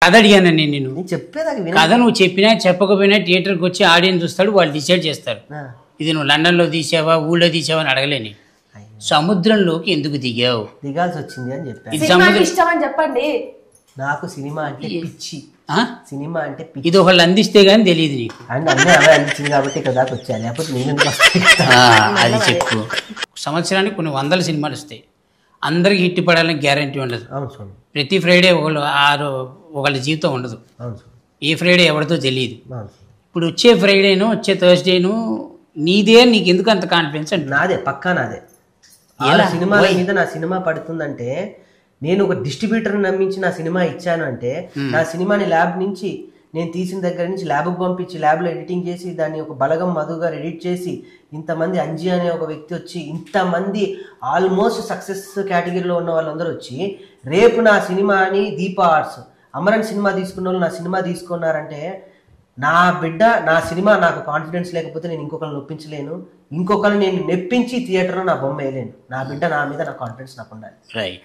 కథ అడిగాను నేను చెప్పేదాకా కథ నువ్వు చెప్పినా చెప్పకపోయినా థియేటర్కి వచ్చి ఆడియన్స్ చూస్తాడు, వాళ్ళు డిసైడ్ చేస్తారు. ఇది నువ్వు లండన్లో తీసావా ఊళ్ళో తీసావా అని అడగలేని. సముద్రంలోకి ఎందుకు దిగావు? దిగాల్సి వచ్చింది అని చెప్పాను. ఇష్టం అని చెప్పండి. నాకు సినిమా అంటే పిచ్చి. సినిమా అంటే పిచ్చి. ఇది ఒకళ్ళు అందిస్తే గానీ తెలియదు నీకు. అండ్ అన్నీ అవే అందించింది కాబట్టి ఇక్కడ దాకా వచ్చాను, లేకపోతే నేను ఎందుకు వస్తాను? అది చెప్పు. సంవత్సరానికి కొన్ని 100 సినిమాలు వస్తాయి, అందరికి హిట్ పడాలని గ్యారంటీ ఉండదు. అవును స్వామి. ప్రతి ఫ్రైడే ఒకళ్ళ జీవితం ఉండదు. అవును స్వామి. ఏ ఫ్రైడే ఎవరితో తెలియదు. అవును. ఇప్పుడు వచ్చే ఫ్రైడేను వచ్చే థర్స్డేను నీదే, నీకు ఎందుకు అంత కాన్ఫిడెన్స్ అంటే? నాదే, పక్కా నాదే. సినిమాల మీద నా సినిమా పడుతుందంటే, నేను ఒక డిస్ట్రిబ్యూటర్ని నమ్మించి నా సినిమా ఇచ్చాను అంటే, నా సినిమాని ల్యాబ్ నుంచి నేను తీసిన దగ్గర నుంచి ల్యాబ్కి పంపించి ల్యాబ్లో ఎడిటింగ్ చేసి దాన్ని ఒక బలగం మధుగా ఎడిట్ చేసి ఇంతమంది అంజీ అనే ఒక వ్యక్తి వచ్చి ఇంతమంది ఆల్మోస్ట్ సక్సెస్ కేటగిరీలో ఉన్న వాళ్ళందరూ వచ్చి రేపు నా సినిమాని దీపా ఆర్ట్స్ అమరన్ సినిమా తీసుకున్న వాళ్ళు నా సినిమా తీసుకున్నారంటే, నా బిడ్డ నా సినిమా నాకు కాన్ఫిడెన్స్ లేకపోతే నేను ఇంకొకరిని నొప్పించలేను, ఇంకొకరిని నేను నెప్పించి థియేటర్లో నా బొమ్మ వేయలేను. నా బిడ్డ నా మీద నా కాన్ఫిడెన్స్ నాకు ఉండాలి. రైట్.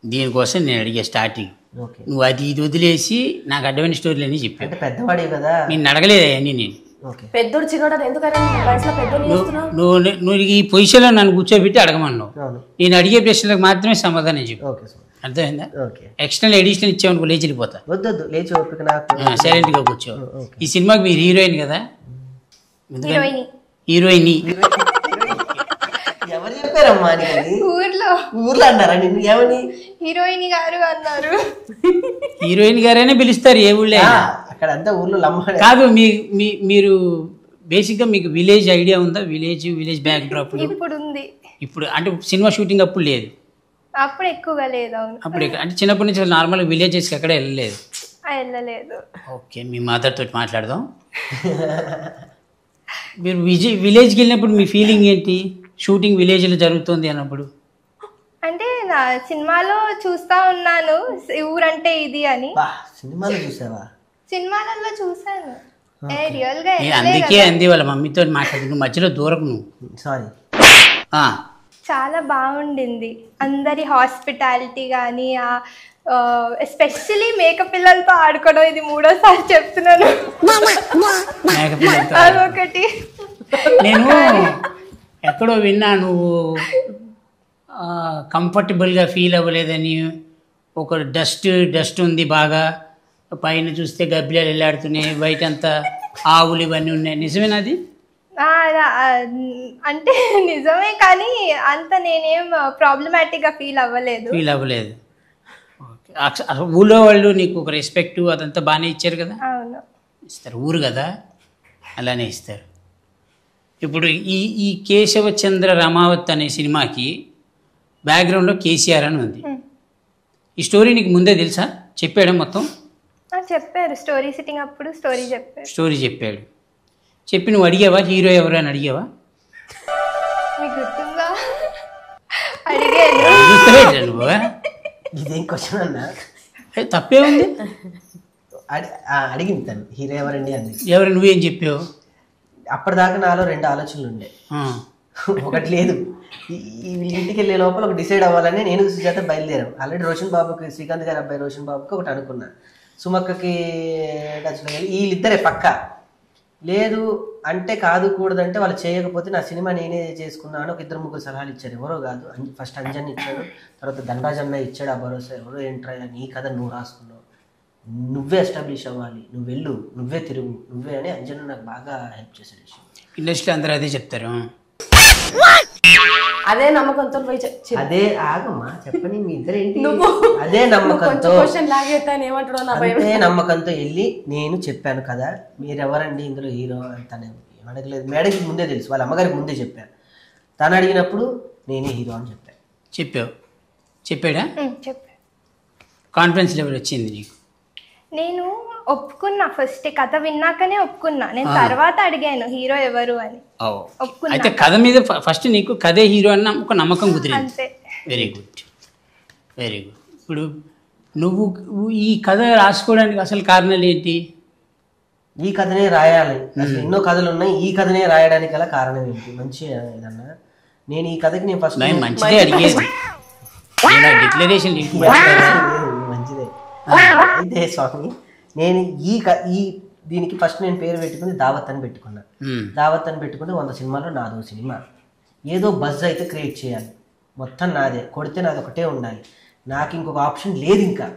దీనికోసం నేను అడిగే స్టార్టింగ్, ఓకే, నువ్వు అది ఇది వదిలేసి నాకు అడ్డమైన స్టోరీలు అని చెప్పి. అంటే పెద్దవాడే కదా, నేను అడగలేదు అవన్నీ. నేను పెద్దోడు చిన్నోడు ఎందుకని నువ్వు ఈ పొజిషన్లో నన్ను కూర్చోబెట్టి అడగమన్నావు. నేను అడిగే ప్రశ్నలకు మాత్రమే సమాధానం చెప్పు. అర్థమైందా? ఎక్స్టర్నల్ ఎడిషనల్ ఇచ్చామనుకో లేచి వెళ్ళిపోతా. వద్దు లేచి సైలెంట్గా కూర్చో. ఈ సినిమాకి మీరు హీరోయిన్ కదా? హీరోయిన్ ఎవరు చెప్పారమ్మా? ఊర్లో అన్నారా నిన్ను? ఏమని? హీరోయిన్ గారు అన్నారు. హీరోయిన్ గారైనా పిలుస్తారు ఏ ఊళ్ళో. అక్కడ అంతా ఊర్లో లమ్మ కాదు. మీరు బేసిక్గా మీకు విలేజ్ ఐడియా ఉందా? విలేజ్ బ్యాక్ డ్రాప్ ఇప్పుడు ఉంది. ఇప్పుడు అంటే సినిమా షూటింగ్ అప్పుడు లేదు, అప్పుడు ఎక్కువగా లేదు. అప్పుడు అంటే చిన్నప్పటి నుంచి నార్మల్గా విలేజెస్కి ఎక్కడ వెళ్ళలేదు. ఓకే, మీ మదర్ తోటి మాట్లాడదాం. మీరు విలేజ్కి వెళ్ళినప్పుడు మీ ఫీలింగ్ ఏంటి? షూటింగ్ విలేజ్లో జరుగుతుంది అన్నప్పుడు. అంటే నా సినిమాలో చూస్తా ఉన్నాను ఊరంటే ఇది అని. సినిమాలో చూసావా? సినిమాలలో చూసాను. రియల్ గా అందుకే అంది వాళ్ళ మమ్మీతో మాట్లాడి, నువ్వు మధ్యలో దూరకు. నువ్వు సారీ. చాలా బాగుండింది అందరి హాస్పిటాలిటీ కానీ, ఎస్పెషలీ మేక పిల్లలతో ఆడుకోవడం. ఇది 3వ సారి చెప్తున్నాను. అదొకటి నేను ఎక్కడో విన్నా, నువ్వు కంఫర్టబుల్గా ఫీల్ అవ్వలేదని. ఒక డస్ట్ ఉంది బాగా, పైన చూస్తే గబ్బిలాలు వెళ్ళాడుతున్నాయి, బయట అంతా ఆవులు ఇవన్నీ ఉన్నాయి. నిజమేనా అది? అంటే నిజమే, కానీ అంత నేనేం ప్రాబ్లమాటిక్గా ఫీల్ అవ్వలేదు. ఊళ్ళో వాళ్ళు నీకు ఒక రెస్పెక్ట్ అదంతా బాగానే ఇచ్చారు కదా? అవును, ఇస్తారు. ఊరు కదా, అలానే ఇస్తారు. ఇప్పుడు ఈ కేశవచంద్ర రమావత్ అనే సినిమాకి బ్యాక్గ్రౌండ్లో కేసీఆర్ అని ఉంది. ఈ స్టోరీ నీకు ముందే తెలుసా? చెప్పాడా మొత్తం? చెప్పారు. స్టోరీ సిట్టింగ్ అప్పుడు స్టోరీ చెప్పాడు. చెప్పి నువ్వు అడిగావా హీరో ఎవరు అని అడిగావా? మీకు గుర్తుందా? అడిగాను. నువ్వు ఇదేం క్వశ్చన్ అన్నా? తప్పే ఉంది. అడిగింది తను, హీరో ఎవరండి అంది. ఎవరు? నువ్వేం చెప్పావు? అప్పటిదాకా నాలో 2 ఆలోచనలు ఉండే. ఒకటి లేదు, ఇంటికి వెళ్ళే లోపల ఒక డిసైడ్ అవ్వాలని నేను సుజాత బయలుదేరాం. ఆల్రెడీ రోషన్ బాబుకి, శ్రీకాంత్ గారి అబ్బాయి రోషన్ బాబుకి ఒకటి అనుకున్నా, సుమక్కకి టచ్లో వెళ్ళి వీళ్ళిద్దరే పక్క లేదు అంటే కాదు కూడదంటే వాళ్ళు చేయకపోతే నా సినిమా నేనే చేసుకున్నాను. ఒక 2-3 సలహాలు ఇచ్చారు. ఎవరో కాదు, ఫస్ట్ అంజన్ ఇచ్చాడు, తర్వాత ధనరాజన్న ఇచ్చాడు ఆ భరోసా. ఎవరో ఏంట్రా నీ కథ నువ్వు రాసుకున్నావు, నువ్వే ఎస్టాబ్లిష్ అవ్వాలి, నువ్వు వెళ్ళు, నువ్వే తిరుగు, నువ్వే అని అంజన్ నాకు బాగా హెల్ప్ చేశాడు. ఇండస్ట్రీ అందరూ అదే చెప్తారు. అదే నమ్మకంతో అదే ఆగమ్మా చెప్పని మీ ఇద్దరు ఏంటి? అదే నమ్మకంతో అదే నమ్మకంతో వెళ్ళి నేను చెప్పాను కదా, మీరెవరండి ఇందులో హీరో తను అడగలేదు. మేడంకి ముందే తెలుసు, వాళ్ళ అమ్మగారికి ముందే చెప్పాను. తను అడిగినప్పుడు నేనే హీరో అని చెప్పాను. చెప్పాడా? కాన్ఫిడెన్స్ లెవెల్ వచ్చింది నీకు? నేను ఒప్పుకున్నా, ఫస్ట్ కథ విన్నాకనే ఒప్పుకున్నా. నేను తర్వాత అడిగాను హీరో ఎవరు అని. అయితే కథ మీద ఫస్ట్ నీకు కథే హీరో అన్న ఒక నమ్మకం కుదిరింది. Very good. ఇప్పుడు నువ్వు ఈ కథ రాసుకోవడానికి అసలు కారణాలు ఏంటి? ఈ కథనే రాయాలి, అసలు ఎన్నో కథలు ఉన్నాయి, ఈ కథనే రాయడానికి గల కారణం ఏంటి? మంచి ఏదన్నా నేను ఈ కథకి నేను ఫస్ట్ మంచిదే అడిగేది, డిక్లరేషన్ మంచిదే. అయితే స్వామి నేను ఈ దీనికి ఫస్ట్ నేను పేరు పెట్టుకుని దావత్ అని పెట్టుకున్నా. దావత్ అని పెట్టుకుంటే 100 సినిమాలో నాదో సినిమా. ఏదో బజ్ అయితే క్రియేట్ చేయాలి, మొత్తం నాదే, కొడితే నాది ఒకటే ఉండాలి, నాకు ఇంకొక ఆప్షన్ లేదు, ఇంకా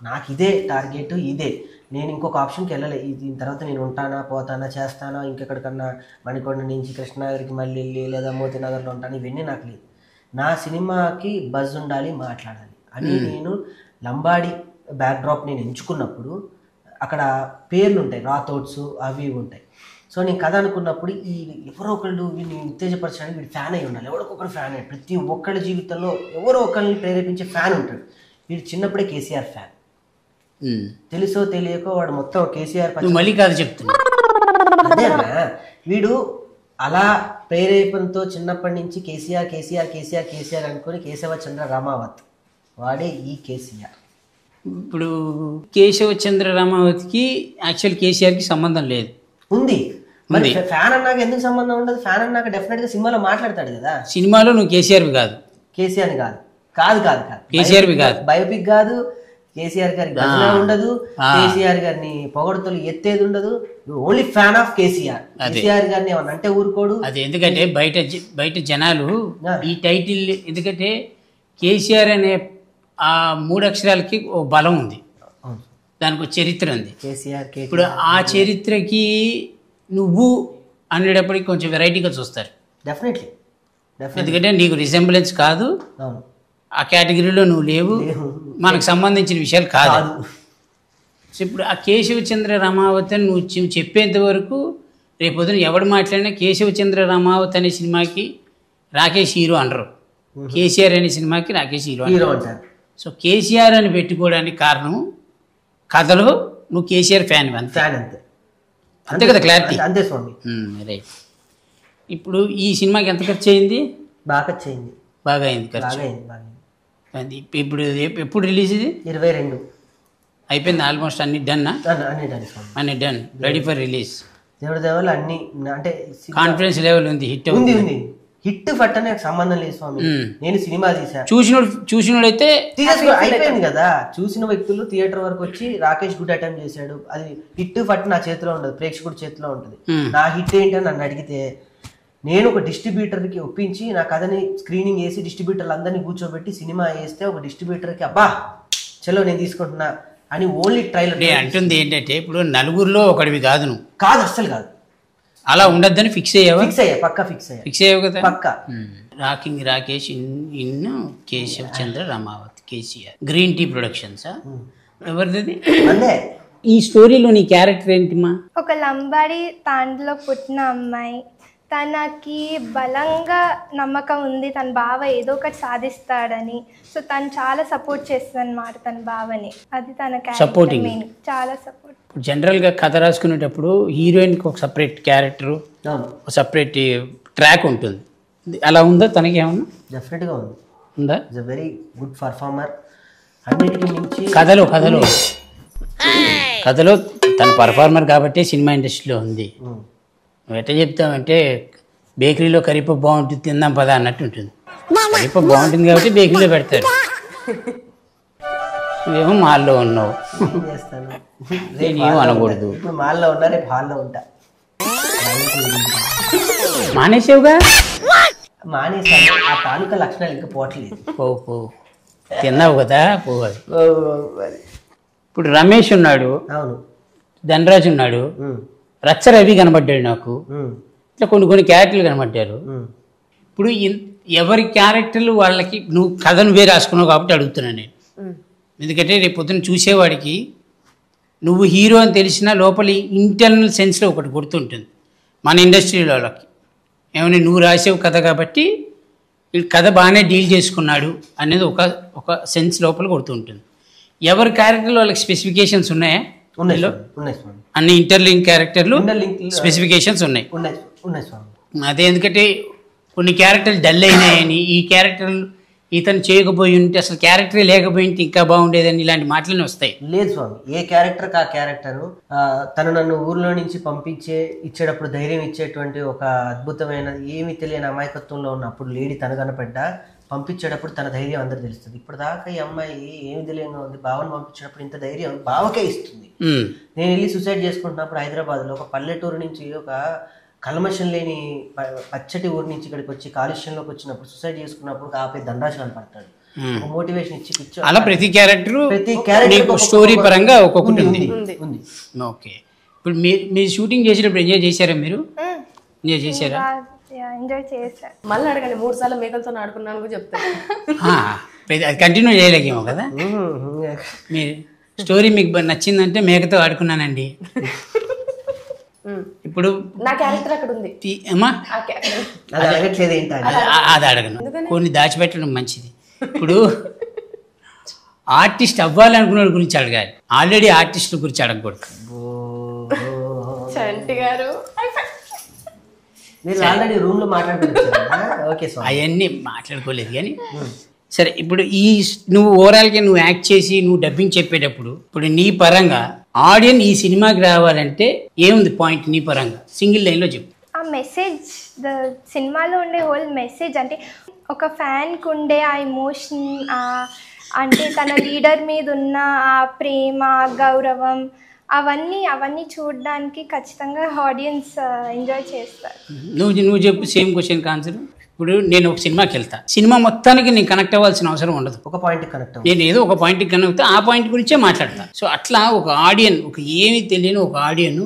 నాకు ఇదే టార్గెట్, ఇదే, నేను ఇంకొక ఆప్షన్కి వెళ్ళలే. దీని తర్వాత నేను ఉంటానా, పోతానా, చేస్తానా, ఇంకెక్కడికన్నా మణికొండ నుంచి కృష్ణనగర్కి మళ్ళీ వెళ్ళి లేదా మోతీనగర్లో ఉంటాను, ఇవన్నీ నాకు లేదు. నా సినిమాకి బజ్ ఉండాలి, మాట్లాడాలి అని నేను లంబాడి బ్యాక్డ్రాప్ నేను ఎంచుకున్నప్పుడు అక్కడ పేర్లు ఉంటాయి, రాథోడ్స్ అవి ఉంటాయి. సో నేను కథ అనుకున్నప్పుడు ఈ ఎవరో ఒకళ్ళు వీడిని ఉత్తేజపరచడానికి వీడు ఫ్యాన్ అయి ఉండాలి, ఎవరికొకరు ఫ్యాన్ అయ్యి, ప్రతి ఒక్కళ్ళ జీవితంలో ఎవరో ఒకరిని ప్రేరేపించే ఫ్యాన్ ఉంటాడు. వీడు చిన్నప్పుడే కేసీఆర్ ఫ్యాన్, తెలుసో తెలియకో వాడు మొత్తం కేసీఆర్ మళ్ళీ కాదు చెప్తున్నా. అదేనా వీడు అలా ప్రేరేపణతో చిన్నప్పటి నుంచి కేసీఆర్ కేసీఆర్ కేసీఆర్ కేసీఆర్ అనుకుని కేశవచంద్ర రామావత్ వాడే ఈ కేసీఆర్. ఇప్పుడు కేశవచంద్ర రామావతికి యాక్చువల్ కేసీఆర్కి సంబంధం లేదు. ఉంది మరి ఫ్యాన్ అన్నాక ఎందుకు సంబంధం ఉండదు? ఫ్యాన్ అన్నాక డెఫినెట్ గా సినిమాలో మాట్లాడతాడు కదా. సినిమాలో నువ్వు కేసీఆర్వి కాదు, కేసీఆర్ కాదు కాదు కాదు కాదు కేసీఆర్వి కాదు, బయోపిక్ కాదు, కేసీఆర్ గారి గజన ఉండదు, కేసీఆర్ గారిని పొగడతలు ఎత్తేది ఉండదు, only fan of KCR. KCR గారిని ఏమన్నా అంటే ఊరుకోడు. అది ఎందుకంటే బయట జనాలు ఈ టైటిల్, ఎందుకంటే కేసీఆర్ అనే ఆ 3 అక్షరాలకి ఓ బలం ఉంది, దానికి ఒక చరిత్ర ఉంది. కేసీఆర్ ఇప్పుడు ఆ చరిత్రకి నువ్వు అనేటప్పటికి కొంచెం వెరైటీగా చూస్తారు. డెఫినెట్లీ ఎందుకంటే నీకు రిసెంబ్లెన్స్ కాదు, ఆ కేటగిరీలో నువ్వు లేవు, మనకు సంబంధించిన విషయాలు కాదు. సో ఇప్పుడు ఆ కేశవచంద్ర రామావతి అని నువ్వు చెప్పేంత వరకు రేపొద్దున ఎవడు మాట్లాడినా కేశవచంద్ర రామావతి అనే సినిమాకి రాకేష్ హీరో అనరు, కేసీఆర్ అనే సినిమాకి రాకేష్ హీరో అంటారు. సో కేసీఆర్ అని పెట్టుకోవడానికి కారణం కథలో నువ్వు కేసీఆర్ ఫ్యాన్ అంతే అంతే కదా, క్లారిటీ అంతే స్వామి. రైట్. ఇప్పుడు ఈ సినిమాకి ఎంత ఖర్చు అయింది? బాగా ఖర్చు అయింది. బాగా అయింది ఖర్చు. ఇప్పుడు ఎప్పుడు రిలీజ్ ఇది? 22 అయిపోయింది ఆల్మోస్ట్. అన్ని డన్, అన్ని డన్, రెడీ ఫర్ రిలీజ్. దేవుడి దేవాలు అన్ని అంటే కాన్ఫిడెన్స్ లెవెల్ ఉంది, హిట్ ఉంది. హిట్ ఫట్ అనే సంబంధం లేదు స్వామి. నేను సినిమా చూసినోడైతే అయిపోయింది కదా. చూసిన వ్యక్తులు థియేటర్ వరకు వచ్చి రాకేష్ గుడ్ అటెంప్ట్ చేశాడు, అది హిట్ ఫట్ నా చేతిలో ఉండదు, ప్రేక్షకుడి చేతిలో ఉంటుంది. నా హిట్ ఏంటని నన్ను అడిగితే నేను ఒక డిస్ట్రిబ్యూటర్కి ఒప్పించి నా కథని స్క్రీనింగ్ చేసి డిస్ట్రిబ్యూటర్లు అందరినీ కూర్చోబెట్టి సినిమా వేస్తే ఒక డిస్ట్రిబ్యూటర్కి అబ్బా చలో నేను తీసుకుంటున్నా అని ఓన్లీ ట్రైలర్ అంటుంది. ఏంటంటే ఇప్పుడు నలుగురిలో ఒకటివి కాదు, నువ్వు కాదు, అస్సలు కాదు, అలా ఉండద్దని ఫిక్స్ అయ్యావా? పక్కా ఫిక్స్ అయ్యావు కదా పక్కా. Rocking Rakesh in Keshavachandra Ramavath, KCR, green tea productions. ఎవరిది ఈ స్టోరీలో? నీ క్యారెక్టర్ ఏంటిమా? ఒక లంబాడి తాండ్లో పుట్టిన అమ్మాయి, తనకి బలంగా నమ్మకం ఉంది తన బావ ఏదో ఒకటి సాధిస్తాడని. సో తను చాలా సపోర్ట్ చేస్తుంది అన్నమాట తన బావని. అది తన సపోర్టింగ్, చాలా సపోర్ట్. జనరల్గా కథ రాసుకునేటప్పుడు హీరోయిన్కి ఒక సపరేట్ క్యారెక్టరు, ఒక సపరేట్ ట్రాక్ ఉంటుంది. అలా ఉందా తనకి ఏమన్నా? డెఫినెట్గా ఉంది. ఉందా? Is a very good performer. అన్నిటికీ మించి కథలో తన పర్ఫార్మర్ కాబట్టి సినిమా ఇండస్ట్రీలో ఉంది. నువ్వు ఎట్లా చెప్తావంటే బేకరీలో కరిపప్పు బాగుంటుంది తిందాం పదా అన్నట్టు ఉంటుంది. కరిపప్పు బాగుంటుంది కాబట్టి బేకరీలో పెడతాడు, నువ్వేమో మాల్లో ఉన్నావు. నేనేమో అనకూడదు. ఇప్పుడు మాల్లో ఉన్నా, రేపు హాల్లో ఉంటా. మానేసావుగా? మానేసాను. ఆ తాలూకా లక్షణాలు ఇంకా పోవట్లేదు. పో తిన్నావు కదా, పోవాలి. ఇప్పుడు రమేష్ ఉన్నాడు, అవును, ధనరాజు ఉన్నాడు, రచ్చ రవి కనబడ్డాడు నాకు, ఇట్లా కొన్ని క్యారెక్టర్లు కనబడ్డారు. ఇప్పుడు ఎవరి క్యారెక్టర్లు వాళ్ళకి నువ్వు కథను వేరే రాసుకున్నావు కాబట్టి అడుగుతున్నాను నేను. ఎందుకంటే రేపు పొద్దున్న చూసేవాడికి నువ్వు హీరో అని తెలిసినా లోపల ఇంటర్నల్ సెన్స్లో ఒకటి గుర్తుంటుంది మన ఇండస్ట్రీలో వాళ్ళకి. ఏమన్నా నువ్వు రాసేవు కథ కాబట్టి కథ బాగానే డీల్ చేసుకున్నాడు అనేది ఒక సెన్స్ లోపల గుర్తుంటుంది. ఎవరి క్యారెక్టర్లో వాళ్ళకి స్పెసిఫికేషన్స్ ఉన్నాయా? అన్ని ఇంటర్లింక్ క్యారెక్టర్లు స్పెసిఫికేషన్స్ ఉన్నాయి. అదే ఎందుకంటే కొన్ని క్యారెక్టర్లు డల్ అయినాయని, ఈ క్యారెక్టర్లు ఇతను చేయకపోయి ఉంటే అసలు క్యారెక్టరే లేకపోయి ఉంటే ఇంకా బాగుండేదని ఇలాంటి మాటలనే వస్తాయి. లేదు స్వామి, ఏ క్యారెక్టర్ ఆ క్యారెక్టరు తను నన్ను ఊర్లో నుంచి ఇచ్చేటప్పుడు ధైర్యం ఇచ్చేటువంటి ఒక అద్భుతమైన ఏమీ తెలియని అమాయకత్వంలో ఉన్నప్పుడు లేడీ తను కనపడ్డా పంపించేటప్పుడు తన ధైర్యం అందరు తెలుస్తుంది. ఇప్పుడు దాకా ఈ అమ్మాయి ఏమి తెలియగా ఉంది, బావని పంపించేటప్పుడు ఇంత ధైర్యం బావకే ఇస్తుంది. నేను వెళ్ళి సూసైడ్ చేసుకుంటున్నప్పుడు హైదరాబాద్లో ఒక పల్లెటూరు నుంచి ఒక కల్మషం లేని పచ్చటి ఊరి నుంచి ఇక్కడికి వచ్చి కాలుష్యంలోకి వచ్చినప్పుడు సూసైడ్ చేసుకున్నప్పుడు ఆపై దండాశ కనపడతాడు. ఒక మోటివేషన్ ఇచ్చి పిక్చర్ అలా ప్రతి క్యారెక్టర్ స్టోరీ పరంగా ఒక్కొక్కటి ఉంది. ఓకే, ఇప్పుడు మీరు షూటింగ్ చేసేటప్పుడు ఎంజాయ్ చేశారా? మీరు ఎంజాయ్ చేశారా? ఎంజాయ్ చేశాను. మళ్ళీ అడగండి, 3 సార్లు మేకలతో ఆడుకున్నాను కూడా చెప్తాను. అది కంటిన్యూ చేయలేకేమో కదా. మీ స్టోరీ మీకు నచ్చిందంటే మేకతో ఆడుకున్నానండి. ఇప్పుడు నా క్యారెక్టర్ అక్కడ ఉంది అమ్మా, అది అడగట్లేదు ఏంటి? అది అడగను, కొన్ని దాచిపెట్టడం మంచిది. ఇప్పుడు ఆర్టిస్ట్ అవ్వాలనుకున్న గురించి అడగాలి, ఆల్రెడీ ఆర్టిస్టుల గురించి అడగకూడదు. చంటి గారు మీరు ఆల్రెడీ రూమ్ లో మాట్లాడుకుంటున్నారు. అవన్నీ మాట్లాడుకోలేదు కానీ సరే. ఇప్పుడు నువ్వు ఓవరాల్గా నువ్వు యాక్ట్ చేసి నువ్వు డబ్బింగ్ చెప్పేటప్పుడు ఇప్పుడు నీ పరంగా ఆడియన్స్ ఈ సినిమాకి రావాలంటే ఏముంది పాయింట్ నీ పరంగా? సింగిల్ లైన్లో చెప్పు. ఆ మెసేజ్, సినిమాలో ఉండే హోల్ మెసేజ్ అంటే ఒక ఫ్యాన్కి ఉండే ఆ ఎమోషన్, అంటే తన లీడర్ మీద ఉన్న ఆ ప్రేమ, గౌరవం, అవన్నీ చూడడానికి ఖచ్చితంగా ఆడియన్స్ ఎంజాయ్ చేస్తారు. నువ్వు చెప్పు సేమ్ క్వశ్చన్ ఆన్సర్. ఇప్పుడు నేను ఒక సినిమాకి వెళ్తా, సినిమా మొత్తానికి నేను కనెక్ట్ అవ్వాల్సిన అవసరం ఉండదు. ఒక పాయింట్ కనెక్ట్ నేను ఏదో ఒక పాయింట్కి కనెక్ట్ అవుతా, ఆ పాయింట్ గురించే మాట్లాడతా. సో అట్లా ఒక ఆడియన్, ఒక ఏమీ తెలియని ఒక ఆడియన్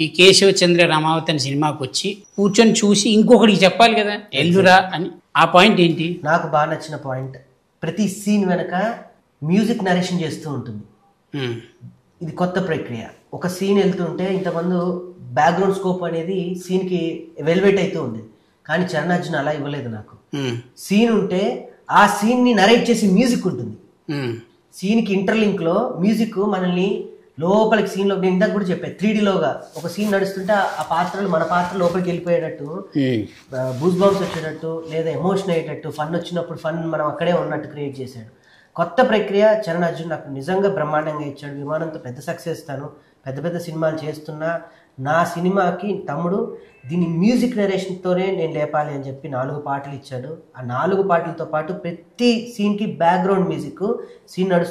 ఈ కేశవచంద్ర రామావత్ అనే సినిమాకి వచ్చి కూర్చొని చూసి ఇంకొకటికి చెప్పాలి కదా ఎల్లురా అని. ఆ పాయింట్ ఏంటి? నాకు బాగా నచ్చిన పాయింట్, ప్రతి సీన్ వెనక మ్యూజిక్ నరేషన్ చేస్తూ ఉంటుంది. ఇది కొత్త ప్రక్రియ. ఒక సీన్ వెళ్తుంటే ఇంతమంది బ్యాక్గ్రౌండ్ స్కోప్ అనేది సీన్కి వెల్వేట్ అవుతూ ఉంది, కానీ చరణార్జున అలా ఇవ్వలేదు. నాకు సీన్ ఉంటే ఆ సీన్ ని నరేట్ చేసి మ్యూజిక్ ఉంటుంది. సీన్ కి ఇంటర్లింక్ లో మ్యూజిక్ మనల్ని లోపలికి సీన్ లో, నేను ఇందాక కూడా చెప్పాను 3D లోగా ఒక సీన్ నడుస్తుంటే ఆ పాత్రలు మన పాత్ర లోపలికి వెళ్ళిపోయేటట్టు, బూస్ బాంబ్స్ వచ్చేటట్టు, లేదా ఎమోషన్ అయ్యేటట్టు, ఫన్ వచ్చినప్పుడు ఫన్ మనం అక్కడే ఉన్నట్టు క్రియేట్ చేశాడు. కొత్త ప్రక్రియ. చరణ్ అర్జున్ నాకు నిజంగా బ్రహ్మాండంగా ఇచ్చాడు. విమానంతో పెద్ద సక్సెస్ తాను పెద్ద సినిమాలు చేస్తున్నా నా సినిమాకి తమ్ముడు దీని మ్యూజిక్ నరేషన్తోనే నేను లేపాలి అని చెప్పి 4 పాటలు ఇచ్చాడు. ఆ 4 పాటలతో పాటు ప్రతి సీన్కి బ్యాక్గ్రౌండ్ మ్యూజిక్, సీన్ నడుస్తూ